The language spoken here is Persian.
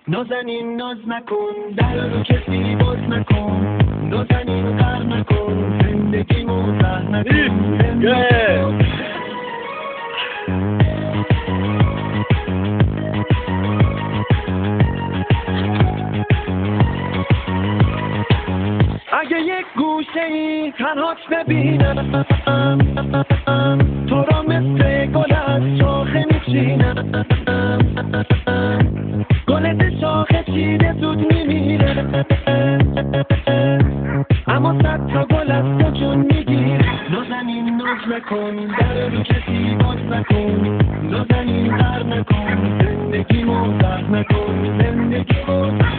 نازنین ناز نکن، در رو کسی باز نکن، نازنین غر نکن، زندگی موزه نکن. اگه یک گوشه ای تنهاش ببینم، تو را مثل گل از شاخه میچینم، گل شاخه چیده زود میمیره، اما صد تا گل از تو جون میگیره. نازنین ناز نکن، در رو کسی باز نکن، نازنین غر نکن، زندگی موزه نکن، زندگی موزه.